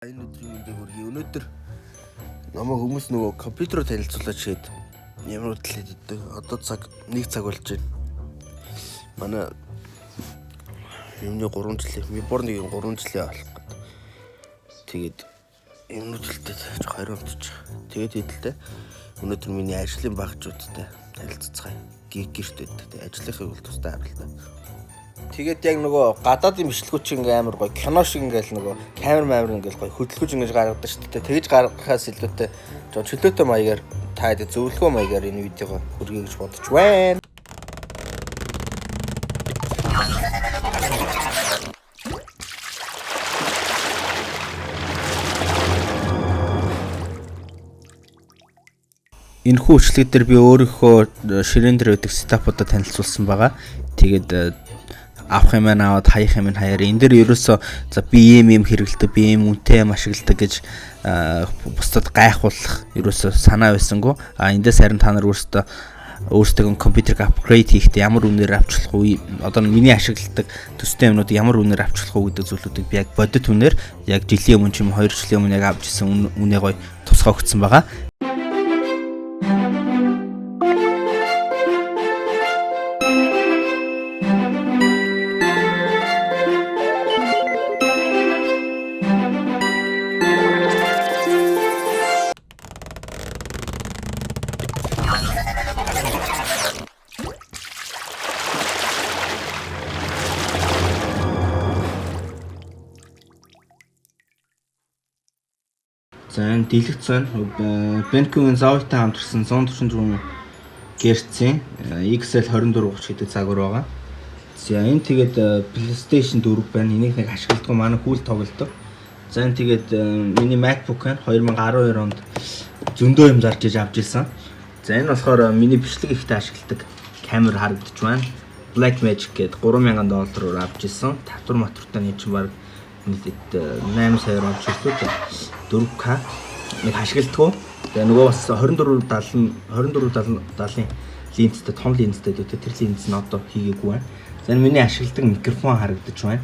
Энэ өдрийн мэндийг хүргэе. Өнөөдөр намайг хүмүүс нөгөө компьютероор танилцуулаад шийд. Ямар хөдөлгөөд өгдөг. Одоо цаг 1 цаг болж байна. Манай юмны 3 жилийн Миборныгийн 3 жилийн болох гэдэг. Тэгээд энэ хөдөлгөөд жоох хариултч. Тэгээд хэдэлтэй өнөөдөр миний ажлын багчуудтай танилццгаая. Гэрт өгдөг. Ажлынхаа үйл тустай харалтай. Тэгээд яг нөгөө гадаадын бичлэгүүч ингээ амар гоё кино шиг ингээл нөгөө камер ингээл гоё хөдөлгөж ингэж гаргадаг шүү дээ. Тэгэж гаргахаас илүүтэй жоо чөлөөтэй маягаар таад зөвлөгөө маягаар энэ видеого хүргэе гэж бодож байна. Энэхүү үйлчлэг дээр би өөрийнхөө ширээн дээр байдаг сетапуудаа танилцуулсан байгаа. Тэгээд авах юм аваад хаях юм хаяар энэ дээр ерөөсөө за би юм хэрэгэлдэг би юм үнэтэй юм ашигладаг гэж бусдад гайхуулах ерөөсөө санаа байсангүй эндээс харин та нар өөрсдөө компьютерийг апгрейд хийхдээ ямар үнээр авчлах уу одоо миний ашигладаг төстэй юмнууд ямар үнээр авчлах уу гэдэг зүйлүүдийг би яг бодит үнээр яг жилийн өмнө ч юм 2 жилийн өмнө яг авч ирсэн үнэ гоё тусгай өгсөн байгаа. За энэ дэлгэц байна. Benq-ийн Zoe-тай хамтарсан 144 Гц XL 2430 гэдэг загвар байгаа. За энэ тэгээд PlayStation 4 байна. Энийг нэг ашигладаг манай хүүл тоглодог. За энэ тэгээд миний MacBook байна. 2012 онд зөндөө юм зарж иж авч ирсэн. За энэ болохоор миний бичлэг ихтэй ашигладаг камер харагдаж байна. Blackmagic гэдэг $3000-аар авч ирсэн. Татвар матуртай нэг чинь баг нийтэд 8 сая авч ирсэн. 4K нэг ашигладаг. Тэгээ нөгөө бас 2470 линзтэй том линзтэй дүү тэр линз нь одоо хийгээгүй байна. За энэ миний ашигладаг микрофон харагдаж байна.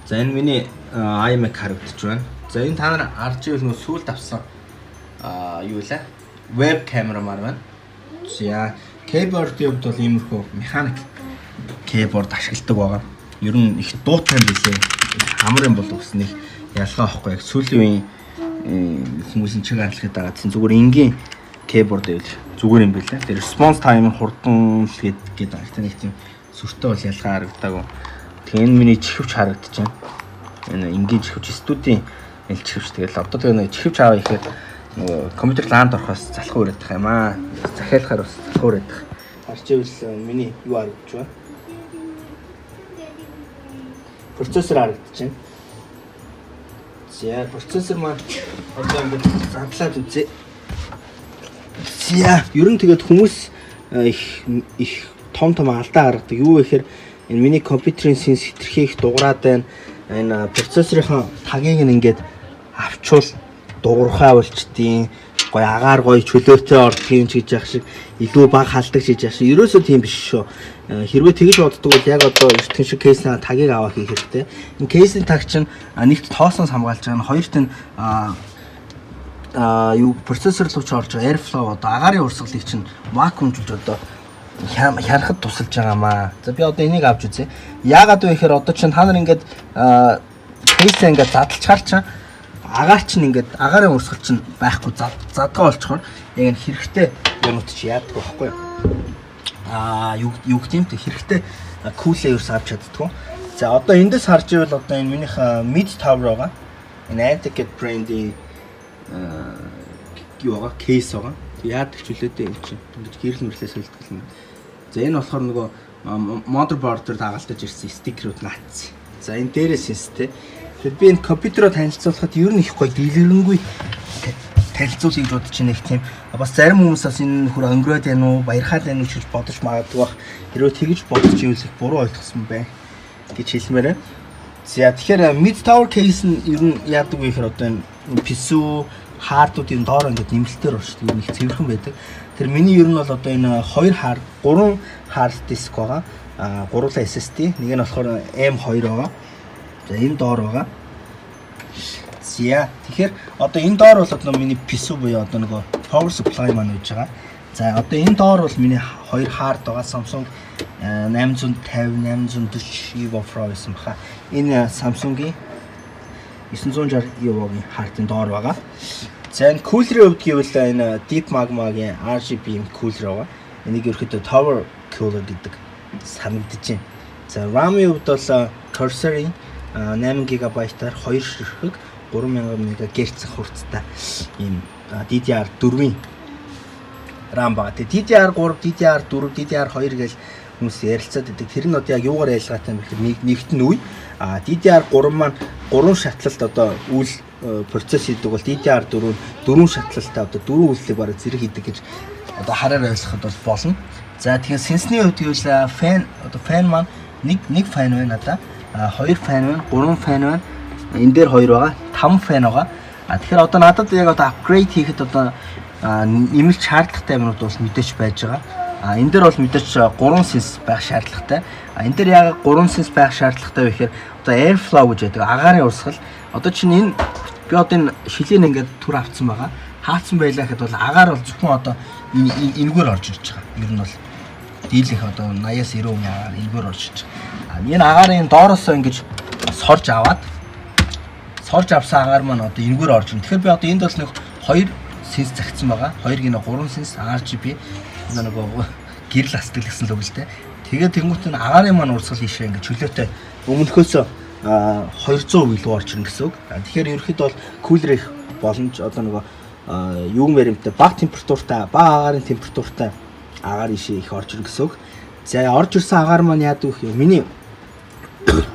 За энэ миний iMac харагдаж байна. За энэ та нар харж ивэл нөгөө сүүлд авсан юу вэ? Веб камера маань байна. За keyboard-ийн хувьд бол иймэрхүү механик keyboard ашигладаг байгаа. Ер нь их дуутай юм билээ. Амар юм болов гэсэн нэг ялгаа авахгүй яг сүүлийн хүмүүсийн чиг хандлагыг дагаадсан зүгээр энгийн keyboard байвал зүгээр юм билээ. Тэр response time нь хурдан л гэдэг аль нэг тийм сүртэй бол ялгаа харагдаагүй. Тэгээ энэ миний чихвч харагдаж байна. Энэ энгийн чихвч студийн чихвч тэгэл одоо тэгээ нэг чихвч аваа ихээр нөгөө компьютер лаанд орохоос залхуу өрөөдөх юм аа. Захиалахаар бас залхуу өрөөдөх. Харж ивэл миний юу харагдаж байна? Процессор харагдаж байна. За процессор маань одоо ингээд задлаад үзье. За ер нь тэгээд хүмүүс их том алдаа гаргадаг. Юу вэ гэхээр энэ миний компьютерийн сенс хэтэрхий их дуграад байна. Энэ процессорын тагийг ингээд авчвал дуурхай болчдیں۔ Гой агаар гой чөлөөтэй ордгийн ч гэж яах шиг илүү бага халдаг хийж яах шиг ерөөсөө тийм биш шүү. Хэрвээ тэгж боддог бол яг одоо ертөнцийн шиг кейсийн тагийг аваа хийх хэрэгтэй. Энэ кейсийн таг чинь нэгт тоосноос хамгаалж байгаа нь хоёрт нь юу процессор руу ч орж байгаа airflow одоо агаарын урсгалыг чинь вакуумжуулж одоо хянахад тусалж байгаамаа. За би одоо энийг авч үзье. Яагаад вэ гэхээр одоо чинь та нар ингээд кейсээ ингээд задлчаар чинь агаар чинь ингээд агаарын урсгал чинь байхгүй задгаа болчихоор яг энэ хэрэгтэй юмуд чи яадаг байхгүй юу гэх юм те хэрэгтэй кулээ ерөөс авч чаддгүй. За одоо эндээс харж ивэл одоо энэ минийх mid tower байгаа. Энэ Anticat brand-ийн юу байгаа кейс байгаа. Яадаг ч үлээдээ юм чи ингэж гэрэл мэрлээ солилдгол юм. За энэ болохоор нөгөө motherboard-ээр дагалдаж ирсэн стикерүүд наацсан. За энэ дээрээс систем. Тэгэхээр би энэ компьютероо танилцуулахад ер нь их гоё дэлгэрэнгүй танилцуулъя гэж бодож байна их тийм. Бас зарим хүмүүс бас энэ хөр өнгөрөөд яана уу, баярхаад яана уу гэж бодож магадгүй бах. Хэрвээ тэгж бодож ивэл их буруу ойлгосон бай гэж хэлмээрээ. За тэгэхээр mid tower case нь ер нь яадаг вэ гэхээр одоо энэ PSU хардуудын доор ингээд нэмэлтээр орж тийм их цэвэрхэн байдаг. Тэр миний ер нь бол одоо энэ 3 hard disk байгаа. Гурлаа SSD, нэг нь болохоор M2 байгаа. За энэ доор байгаа. За тэгэхээр одоо энэ доор бол одоо миний PSU буюу одоо нөгөө power supply маань үүж байгаа. За одоо энэ доор бол миний хоёр hard байгаа Samsung 850 840 EVO Pro гэсэн баха. Энэ Samsung-ийн 960 EVO-гийн hard-ын доор байгаа. За энэ cooler-ийн хувьд гэвэл энэ Deep Magma-гийн RGB cooler байгаа. Энийг ерөөхдөө Tower Cooler гэдэг санагдаж байна. За RAM-ийн хувьд бол Corsair-ийн 8GB-аар 2 ширхэг 3000 МГц хурцтай ийм DDR4-ийн RAM байгаа. Тэгээ DDR3, DDR4, DDR2 гэж хүмүүс ярилцаад байдаг. Тэр нь одоо яг юугаар ялгаатай юм бэ гэхээр нэгт нь үе. DDR3 маань 3 шатлалт одоо үйл процесс хийдэг бол DDR4 4 шатлалттай одоо 4 үйлчлэг бараг зэрэг хийдэг гэж одоо хараар ойлгоход бол болно. За тэгэхээр сенсний хувьд гэвэл фэн маань нэг фэн байна надаа. 2 фэн байна, 3 фэн байна. Энэ дээр 2 байгаа, 5 фэн байгаа. Тэгэхээр одоо надад яг одоо апгрейд хийхэд одоо нэмэлт шаардлагатай юмнууд бол мэдээж байж байгаа. Энэ дээр бол мэдээж 3 сенс байх шаардлагатай. Энэ дээр яг 3 сенс байх шаардлагатай вэ гэхээр одоо airflow гэж байдаг. Агаарын урсгал. Одоо чинь энэ би одоо энэ шилийн ингээд түр авцсан байгаа. Хаацсан байлаа гэхэд бол агаар бол зөвхөн одоо энэгээр орж ирж байгаа. Ер нь бол дийлэх одоо 80-аас 90% агаар энэгээр орж ирж байгаа. Энэ агаарын доороосоо ингэж сорж авсан агаар маань одоо энэгээр орж ирнэ. Тэгэхээр би одоо энд бол нэг 2 сенс загцсан байгаа. 2 гинэ 3 сенс RGB нөгөө гэрэл астгал гэсэн л үг л дээ. Тэгээд тэнгуут нь агаарын маань урсгал хийшээ ингээд чөлөөтэй өмнөхөөс 200% илүү орж ирнэ гэсэн үг. Тэгэхээр ерөөхдөө бол кулер их боломж одоо нөгөө юу мэрэмтэй бага температуртай, бага агаарын температуртай агаар ишээ их орж ирнэ гэсэн үг. За орж ирсэн агаар маань яадаг вэ? Миний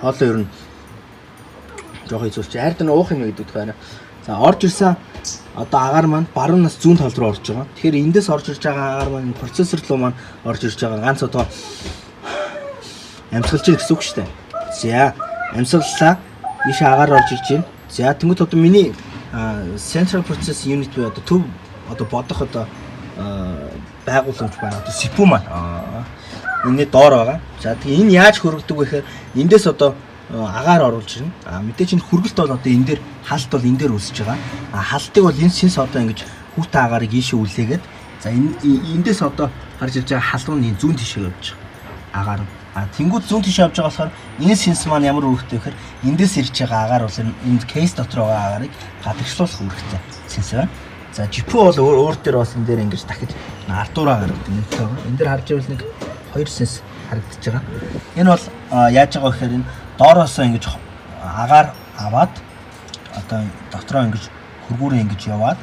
хоолой ер нь жоохоо зүрч хайрдан уух юм гэдэг байна. За орж ирсэн одоо агаар маань баруун нас зүүн тал руу орж байгаа. Тэгэхээр эндээс орж ирж байгаа агаар маань процессор руу маань орж ирж байгаа ганц одоо амьсгалж ийн гэсэн үг шүү дээ. За амьсгаллаа ийш агаар орж ирж байна. За тэнгуут одоо миний Central Process Unit буюу одоо төв одоо бодох одоо байгууламж байна. Одоо CPU маань энэ доор байгаа. За тэгээ энэ яаж хөргөдөг вэ гэхээр эндээс одоо агаар оруулж ирнэ. Мэдээж энэ хүргэлт бол одоо энэ дээр халт бол энэ дээр үүсэж байгаа. Халтыг бол энэ сенс одоо ингэж хүүтэн агаарыг ийшээ үлээгээд за эндээс одоо гарч ирж байгаа халуун нь зүүн тишээ явж байгаа. Агаар. Тэнгүүд зүүн тишээ явж байгаа болохоор энэ сенс маань ямар үүрэгтэй вэ гэхээр эндээс ирж байгаа агаар бол энэ кейс дотор байгаа агарыг гадагшлуулах үүрэгтэй сенс байна. За GPU бол өөр дээр бас энэ дээр ингэж дахиж ардуур агаар гэдэг юм байна. Энэ дээр харж байвал нэг 2 сенс харагдаж байгаа. Энэ бол яаж байгаа вэ гэхээр энэ доороосоо ингэж агаар аваад одоо дотроо ингэж хөргүүрээ ингэж яваад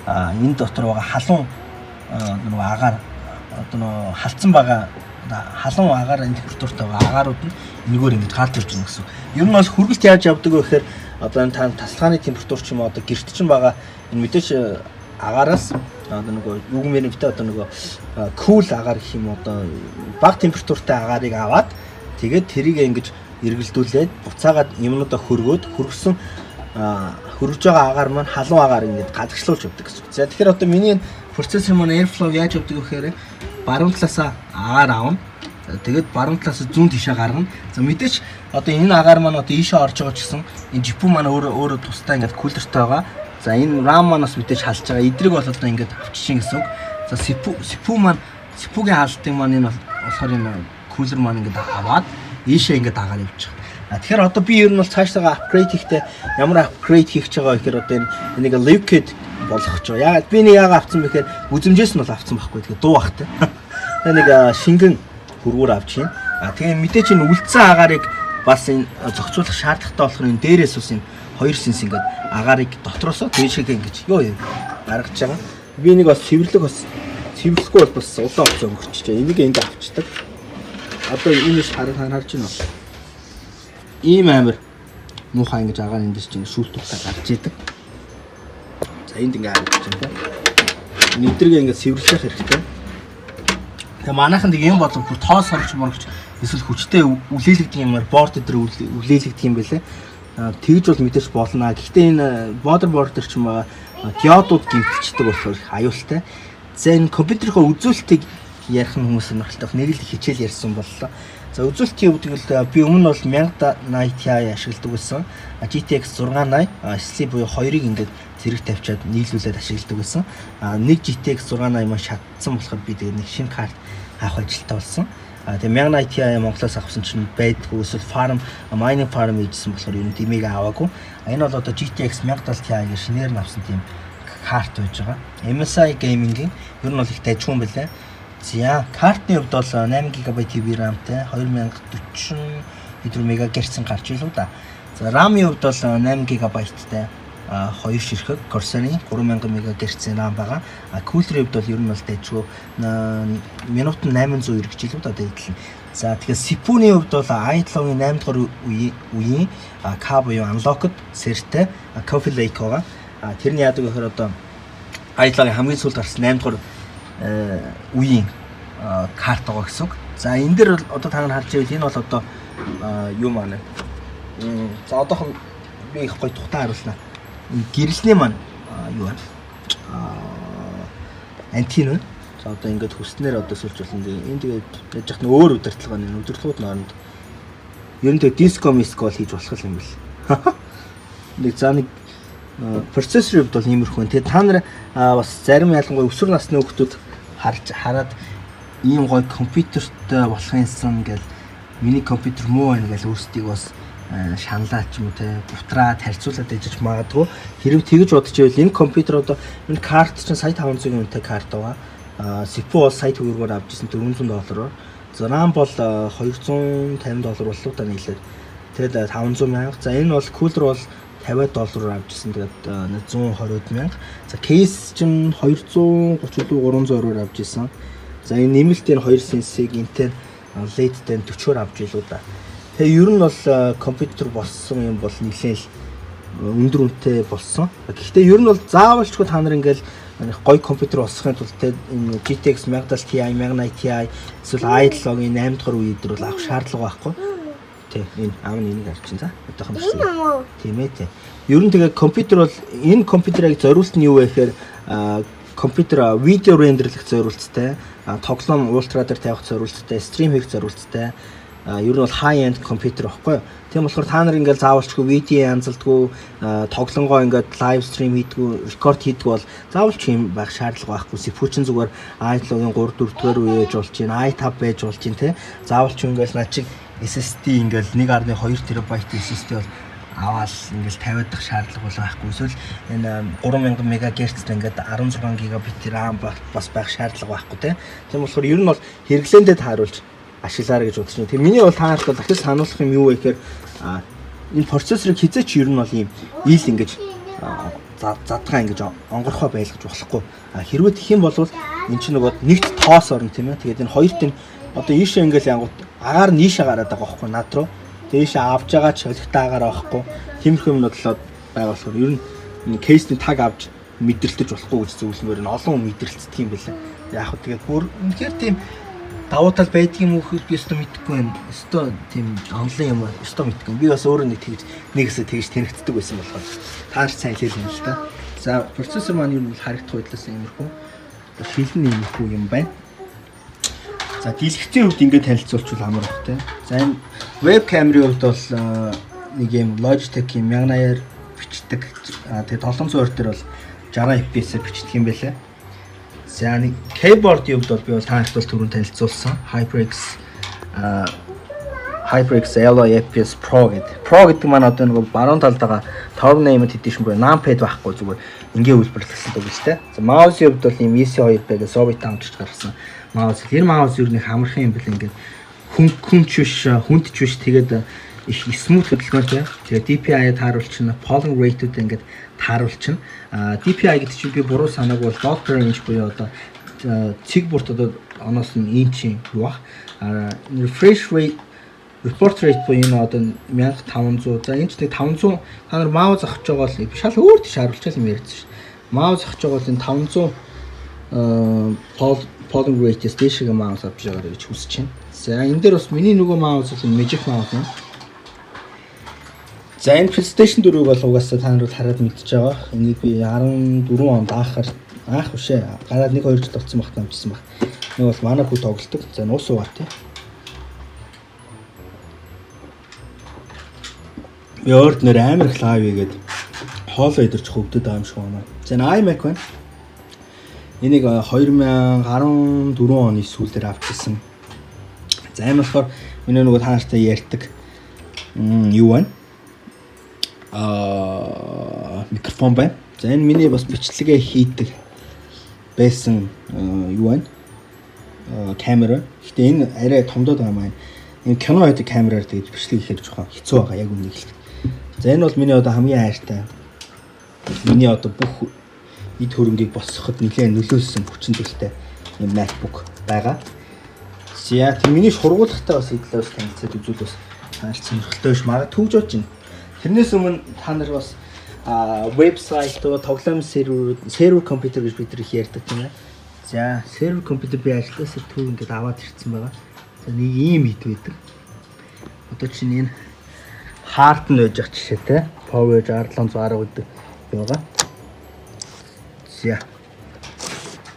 энэ дотор байгаа халуун нөгөө агаар одоо нөгөө халдсан байгаа халуун агаар энэ температуртай байгаа агаарууд нь энэгээр ингэж гарч ирж байна гэсэн. Ер нь бол хөргөлт яаж явдаг вэ гэхээр одоо энэ тасалгааны температур ч юм уу одоо гэрт чинь байгаа энэ мэдээж агаараас одоо нөгөө юг мэрэмтэй одоо нөгөө кул агаар гэх юм одоо бага температуртай агарыг аваад тэгээд тэрийг ингэж эргэлдүүлээд буцаагаад юмнуудаа хөргөөд хөргсөн хөргөж байгаа агаар маань халуун агаар ингэж гадагшлуулж явдаг гэсэн. За тэгэхээр одоо миний процессор маань airflow яаж явдаг вэ гэхээр баруун талаасаа агаар авна. Тэгээд баруун талаас зүүн тишээ гаргана. За мэдээч одоо энэ агаар маань одоо ийшээ орж байгаа ч гэсэн энэ GPU маань өөрөө тусдаа ингэж кулертэй байгаа. За энэ RAM манаас мэдээж халж байгаа. Эдрийг бол одоо ингэж авчиж гэсэн үг. За CPU маань CPU-гийн хаалтыг маань энэ болохоор энэ кулер маань ингэж аваад ийшээ ингэж агаар явж байгаа. Тэгэхээр одоо би ер нь бол цаашдаа апгрейд хийхдээ ямар апгрейд хийх гэж байгаа гэхээр одоо энийг liquid болгох гэж байгаа. Яг би нэг яага авсан бэхээр үзэмжээс нь бол авсан байхгүй. Тэгэхээр дуу бахтай. Нэг шингэн хөргүүр авч чинь. Тэгээ мэдээч энэ үлдсэн агаарыг бас энэ зохицуулах шаардлагатай болохоор энэ дээрээс ус энэ 2 сенс ингээд агаарыг дотроосоо дээшээ ингэж гаргаж байгаа. Би нэг бас цэвэрлэхгүй бол бас удаан хугацаа өнгөрчихөж байгаа. Энийг ингэ авчдаг. Одоо энэ харж байна уу? Ийм амар муухай ингэж агаар эндээс чинь шүүлтүүхтэй гарч идэг. За энд ингэ харагдаж байна. Нэвтрийг ингэ цэвэрлэх хэрэгтэй. Тэгээ манайхан нэг юм болов бүр тоос орч морч эсвэл хүчтэй үлээлэгдэх юмар борд дээр үлээлэгдэх юм байлээ. Тэгж бол мэдээж болно. Гэхдээ энэ motherboard дээр ч юм аа диодууд гимтэлцдэг болохоор аюултай. За энэ компьютерийнхөө үзүүлэлтийг ярих хүмүүс сонирхолтой. Нэг л хичээл ярьсан боллоо. За үзүүлэлтийн хувьд бол би өмнө бол 1080 Ti ашигладаг байсан. GTX 680 SLI буюу 2-ыг ингээд зэрэг тавьчаад нийлүүлээд ашигладаг байсан. Нэг GTX 680 маань шатсан болохоор би тэгээд нэг шинэ карт авах ажилтаа болсон. Тэгээ 1080 Ti Монголоос авсан чинь байдгүй эсвэл farm mining farm хийжсэн болохоор ер нь димиг аваагүй. Энэ бол одоо GTX 1070 Ti-г шинээр авсан тийм карт байж байгаа. MSI Gaming-ийн ер нь бол их тажигун байлаа. За картны хувьд бол 8 GB TV RAM-тай 2040 4 МГц гарч илүү да. За RAM-ийн хувьд бол 8 GB-тай 2 ширхэг Corsair-ийн 3000 МГц RAM байгаа. Cooler-ийн хувьд бол ер нь бол тажиггүй минут 800 гэж илүү да дэдлэн. За тэгэхээр CPU-ний хувьд бол i7-ийн 8 дахь үеийн K буюу unlocked сертэй Coffee Lake байгаа. Тэрний яадаг гэхээр одоо i7-ийн хамгийн сүүлд гарсан 8 дахь үеийн карт байгаа гэсэн. За энэ дээр бол одоо та нар харж байвал энэ бол одоо юу маань. За одоохон би их гоё тухтай харуулнаа. Гэрэлний маань юу байна? Антин. За одоо ингээд хүснээр одоо суулж болно. Энэ тэгээд яаж яах нь өөр удирдлага нь удирдлагууд наанд. Ер нь тэгээд диско мискол хийж болох юм бэл. Нэг за нэг процессор хувьд бол иймэрхүү. Тэгээд та нар бас зарим ялангуяа өсвөр насны хүүхдүүд хараад ийм гоё компьютертэй болохынсан ингээл миний компьютер муу байна гэж өөрсдийг бас шаналаад ч юм уу те бутраад харьцуулаад ижиж магадгүй. Хэрэг тэгж бодож байвал энэ компьютер одоо энэ карт чинь сая 500 үнэтэй карт байгаа. CPU бол сая төгрөгөөр авч ирсэн $400. За RAM бол $250 боллоо та нийлээд. Тэгэл 500 мянга. За энэ бол кулер бол $50 авч ирсэн. Тэгээд 120 мянга. За кейс чинь 230 300 авч ирсэн. За энэ нэмэлтийн 2 сенсийг Intel LED-тэй 40-оор авч илүү да. Тэгээ ер нь бол компьютер болсон юм бол нэлээд өндөр үнэтэй болсон. Гэхдээ ер нь бол заавалчгүй та нар ингээл гоё компьютер болсохын тулд энэ GTX 1070 Ti, 1080 Ti эсвэл i7-гийн 8 дахь үеид бол авах шаардлага байхгүй. Тэ энэ аав нь энийг авчин за. Одоохон байна. Тийм ээ тэ. Ер нь тэгээ компьютер бол энэ компьютерыг зориулт нь юу вэ гэхээр компьютер видео рендерлэх зориулттай, тоглоом ультра дээр тавих зориулттай, стрим хийх зориулттай. Ер нь бол high end компьютер байхгүй. Тийм болохоор та нар ингээл заавалчгүй видео янзалдгүй, тоглонгоо ингээд лайв стрим хийдгүү, рекорд хийдгүү бол заавалч юм байх шаардлага байхгүй. CPU чинь зүгээр i7-гийн 3 4-р үе ээж болж байна, i5 байж болж байна те. Заавалч ингээл наа чи SSD ингээл 1.2 TB SSD бол аваад ингээл 50 дахь шаардлага бол байхгүй. Эсвэл энэ 3000 МГц ингээд 16 ГБ RAM бас байх шаардлага байхгүй те. Тийм болохоор ер нь бол хэрэглээндээ тааруулж ашиглаарай гэж бодож байна. Тэгээ миний бол таалт бол дахиж сануулах юм юу вэ гэхээр энэ процессорыг хизээч ер нь бол ийм ил ингэж задгаа ингэж онгорхоо байлгаж болохгүй. Хэрвээ тэх юм бол эн чинь нөгөө нэгт тоос орно тийм ээ. Тэгээд энэ хоёрт нь одоо ийшээ ингээл янгууд агаар нийшээ гараад байгаа байхгүй над руу. Дээшээ авж байгаа ч холигтой агаар байхгүй. Тиймэрхүү юмнууд болоод байгаа болохоор ер нь кейсний таг авч мэдрэлтэж болохгүй гэж зөвлөмөр нь олон хүн мэдрэлцдэг юм байлаа. Яг хөө тэгээд бүр үнэхээр тийм давуу тал байдаг юм уу гэхээр би өстө мэдэхгүй байна. Өстө тийм онлайн юм өстө мэдэхгүй. Би бас өөрөө нэгсээ тэгж тэнэгддэг байсан болохоор таарч сайн хэлээ юм л та. За процессор маань юу харагдах байдлаас иймэрхүү шилэн иймэрхүү юм байна. За дэлгэцийн хувьд ингээд танилцуулчихвал амар баг те. За энэ веб камерын хувьд бол нэг юм Logitech-ийн 1080-аар бичдэг. Тэгээ 720 дээр бол 60 FPS-ээр бичдэг юм байлаа. За нэг keyboard-ийн хувьд бол би бол таахт бол түрүүн танилцуулсан HyperX Alloy FPS Pro гэдэг. Pro гэдэг маань одоо нэг баруун талд байгаа Torn name edition буюу numpad байхгүй зүгээр ингийн үйлбэрлэгдсэн үг л те. За mouse-ийн хувьд бол ийм EC2 гэдэг Soviet таамжиж гаргасан маус. Тэр маус юу нэг хамархан юм бэл ингээд хүнч биш тэгээд их смут хөдөлгөөнтэй. Тэгээд DPI-д тааруулчихна, polling rate-үүд ингээд тааруулчихна. DPI гэдэг чинь би буруу санаагүй бол dot per inch буюу одоо цэг бүрт одоо оноос нь инчийн юу бах. Refresh rate, report rate буюу энэ одоо 1500. За энэ ч нэг 500 та нар маус авч байгаа бол шал өөр тийш харуулчихсан юм ярьсан шүү. Маус авч байгаа бол энэ 500 polling rate-с дэшег маус авч байгаа гэж хүсэж байна. За энэ дээр бас миний нөгөө маус бол Magic маус юм. За энэ PlayStation 4-ыг бол угаасаа та нар хараад мэдчихэж байгаа. Энийг би 14 онд аах үшээ. Гараад 1-2 жил болсон багт амжсан баг. Нэг бол манай хүү тоглолдог. За нуус угаа тий. Би өөрт нэр амар их лайв хийгээд хоолоо идэрч хөвдөд байгаа юм шиг байна. За энэ iMac байна. Энийг 2014 оны сүүлээр авчихсан. За энэ болохоор миний нөгөө та нартай ярьдаг юу байна? Микрофон байна. За энэ миний бас бичлэгээ хийдэг байсан юу байна? Камера. Гэтэ энэ арай томдоод байгаа маань. Энэ кино хийдэг камераар тэгээд бичлэг хийхэд жоохон хэцүү байгаа яг үнийг хэлэх. За энэ бол миний одоо хамгийн хайртай. Миний одоо бүх эд хөрөнгийг босгоход нэлээд нөлөөлсөн хүчин зүйлтэй юм MacBook байгаа. За тийм миний шургуулгатай бас идлээс танилцаад үзүүл бас тааш сонирхолтой биш магадгүй гэж бодож байна. Тэрнээс өмнө та нар бас вебсайт тоглоом сервер компьютер гэж бид нар их ярьдаг юм байна. За сервер компьютер би ажлаас төв ингээд аваад ирсэн байгаа. За нэг ийм ид байдаг. Одоо чинь энэ хард нь байж байгаа жишээтэй. Power 6710 гэдэг байгаа. За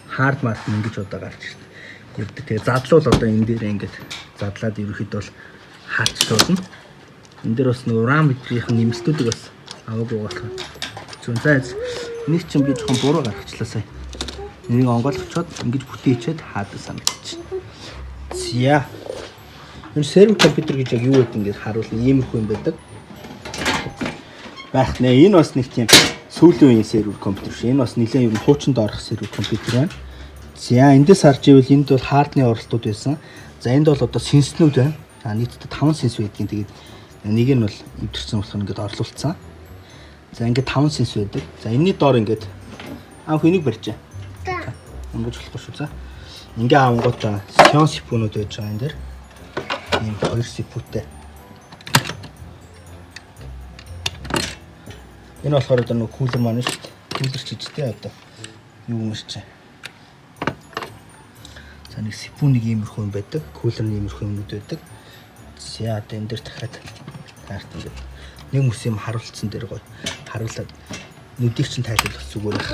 хард марк ингэж удаа гарч ирдэг. Тэгээ задлуул одоо энэ дээр ингээд задлаад ерөөхдөө бол хаачлуулна. Энэ дээр бас нэг RAM битрийнх нь нэмэлтүүдийг бас аваагүй болох. Зүүн зайц нэг чинь би жоохон буруу гаргачлаа сая. Энийг онгойлгочоод ингэж бүтээчээд хаадаг санагдчих. За энэ сервер компьютер гэж яг юу гэдэг ингээд харуулна иймэрхүү юм байдаг. Байх нэ энэ бас нэг тийм сүүлийн үеийн сервер компьютер ш. Энэ бас нэлээд юм хуучинд орох сервер компьютер байна. За эндээс харж ивэл энд бол хаардны оролтууд байсан. За энд бол одоо сенснүүд байна. Нийтдээ 5 сенс байдгийн. Тэгээд нэг нь бол өвдөрсөн болох ингээд орлуулсан. За ингээд 5 сенс байдаг. За энэний доор ингээд анх энийг барьж. Өнгөж болохгүй шүү. За ингээ авангууд сион сипүүнүүд байж байгаа энэ дэр. Ийм 2 сипүүтэй. Энэ болохоор одоо нэг кулер маань шүү дээ. Кулер ч ижтэй одоо юу юм шиг. За нэг сипүүнийг иймэрхүү юм байдаг. Кулер нь иймэрхүү юмнууд байдаг. За одоо энэ дэр дахиад таарт ингээд нэг мөс юм харуулсан дээр гоё харуулад нүдийг чинь тайлбар бас зүгээр байх.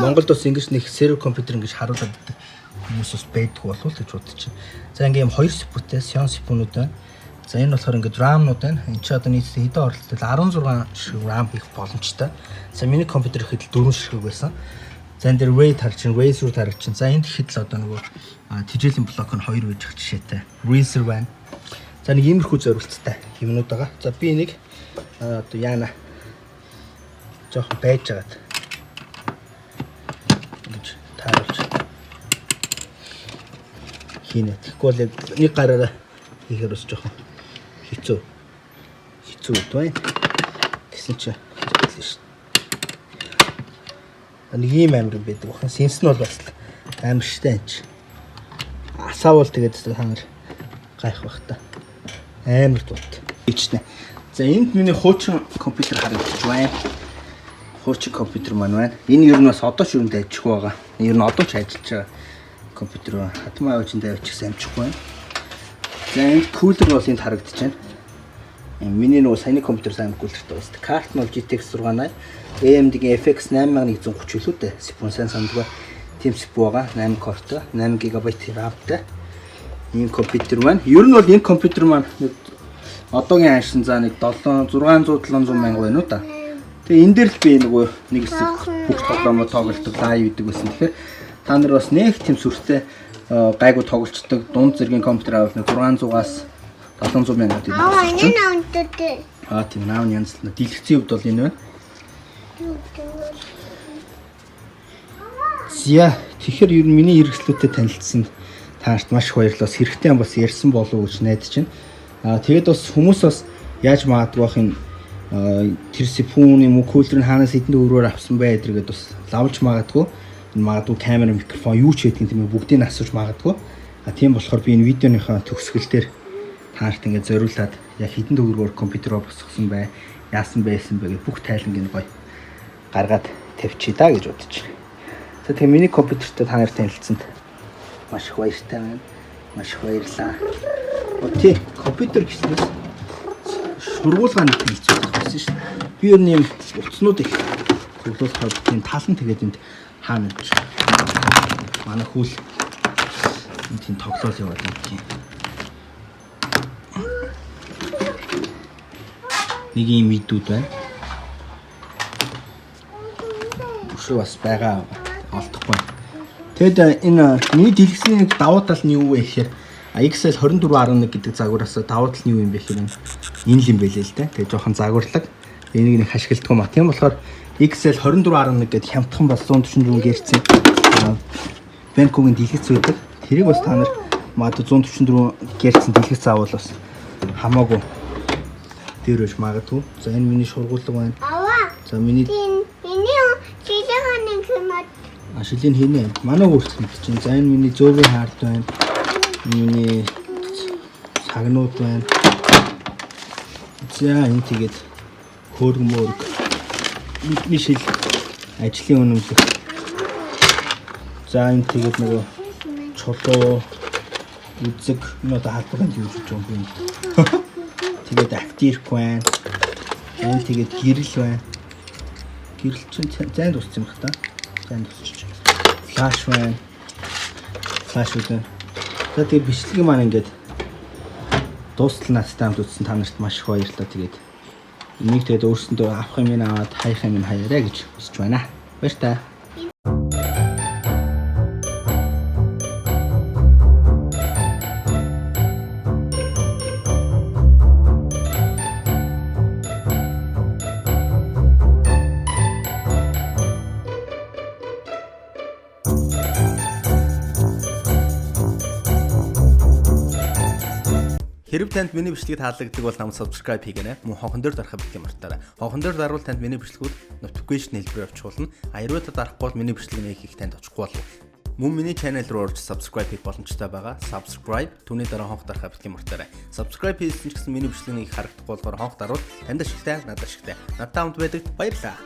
Монголд бас ингэж нэг сервер компьютер ингэж харуулад хүмүүс бас байдгүй болов уу гэж бодчих. За ингээм 2 сипүүтэй сион сипүүнүүд байна. За энэ болохоор ингээд RAM-нууд байна. Энд чи одоо нийтдээ хэдэн оролттой 16 ширхэг RAM хийх боломжтой. За миний компьютер ихэд 4 ширхэг байсан. За энэ дээр RAID харж чинь, Razer харж чинь. За энд ихэд л одоо нөгөө тэжээлийн блок нь 2 байж байгаа жишээтэй. Razer байна. За нэг иймэрхүү зориулцтай юмнууд байгаа. За би энийг одоо яана жоохон байж байгаад ингэж тааруулж хийнэ. Тэгэхгүй бол нэг гараараа хийхээр бас жоохон хэцүү байна. Тэгсэн чи хэлсэн шүү. Нэг ийм амир юм байдаг. Бахан сенс нь бол бас амир штэй энэ чи. Асаавал тэгээд та нар гайх бах та. Амар дут. Ичнэ. За энд миний хуучин компьютер харагдаж байна. Хуучин компьютер маань байна. Энэ ер нь бас одоо ч юунд ажиллах байгаа. Ер нь одоо ч ажиллаж байгаа компьютер байна. Хатмаа авчинд авчихсан амжихгүй байна. За энэ кулер бол энд харагдаж байна. Миний нөгөө саяны компьютер сайн кулертэй байна. Карт нь GTX 680, AMD-ийн FX 8130 илүү дээ. CPU сайн сандгаа. Team CPU байгаа. 8 кортой, 8 GB RAM-тай. Энэ компьютер маань ер нь бол энэ компьютер маань одоогийн аншин за нэг 600-700 мянга байна уу та. Тэгээ энэ дээр л би нөгөө нэг хэсэг бүх тоглоомоо тоглолдог лайв гэдэг байсан. Тэгэхээр та нар бас нэг тийм сүртэй гайгүй тоглолцдог дунд зэргийн компьютер авах нэг 600-аас 700 мянга гэдэг байна. Тийм наав янз л дэлгэцийн хувьд бол энэ байна. Зя тэгэхээр ер нь миний хэрэгслүүдэд танилцсан таарт маш их баярлалаа. Хэрэгтэй юм бас ярьсан болов уу гэж найдаж байна. Тэгээд бас хүмүүс бас яаж магадгүй бах энэ тэр сипүүн юм уу кулер нь хаанаас хэдэн төгрөгөөр авсан бай гэдэргээд бас лавлж магадгүй. Энэ магадгүй камера, микрофон юу ч гэдгийг тийм бүгдийг асууж магадгүй. Тийм болохоор би энэ видеоныхаа төгсгөл дээр таарт ингээд зориулаад яг хэдэн төгрөгөөр компьютероо босгосон бай, яасан байсан бэ гэх бүх тайлангийг гоё гаргаад тавьчих да гэж бодож байна. За тэгээ миний компьютертэй та нартай танилцсанд маш их баяртай байна. Маш их баярлалаа. Тий, компьютер гэснээр сургуулгааны хэлцүүлэх байсан шүү дээ. Би ер нь юм утаснууд их цуглуулахад тийм талан тэгээд энд хаана гэж. Манай хүл энд тийм тоглоал яваад юм. Нэг юм мэдүүд байна. Өшөө бас байгаа олдохгүй. Тэгэд энэ миний дэлгэсний нэг давуу тал нь юу вэ гэхээр XL 24.11 гэдэг загвараас давуу тал нь юу юм бэ гэхээр энэ л юм байлээ л дээ. Тэгээ жоохон загварлаг. Энийг нэг хашгилдгүй маа. Тийм болохоор XL 24.11 гэдэг хямдхан бас 144 Гц Bangkok-ын дэлгэц байдаг. Тэрийг бас та нар магадгүй 144 Гц дэлгэц заавал бас хамаагүй дээр өш магадгүй. За энэ миний шургуулга байна. За миний шилийн хийнэ. Манай өөрчлөлт чинь. За энэ миний зөөвийн хаард байна. Миний сагнууд байна. За энэ тэгээд хөөргмөрг. Бидний шил ажлын үнэмлэх. За энэ тэгээд нөгөө чулуу үзэг энэ одоо халбаранд юу гэж юм бэ? Тэгээд активк байна. Энэ тэгээд гэрэл байна. Гэрэл чинь зайн туссан юм бах та. Зайн тусчих. Флаш байна. Флаш үү. За тэгээд бичлэгийн маань ингээд дуустал надтай хамт үзсэн та нарт маш их баярлалаа. Тэгээд энийг тэгээд өөрсөндөө авах юм аваад хаях юм хаяарэ гэж хүсэж байна. Баяр та. Хэрв танд миний бичлэгийг таалагддаг бол намайг subscribe хийгээрэй. Мөн хонхон дээр дарахыг битгий мартаарай. Хонхон дээр дарвал танд миний бичлэгүүд notification хэлбэрээр очихулна. Аюултай дарахгүй бол миний бичлэг нэг их танд очихгүй болов. Мөн миний channel руу орж subscribe хийх боломжтой байгаа. Subscribe түүний дараа хонх дарахыг битгий мартаарай. Subscribe хийсэн ч гэсэн миний бичлэг нэг харагдахгүй болохоор хонх дарвал танд ашигтай, надад ашигтай. Надтай хамт байдаг баярлалаа.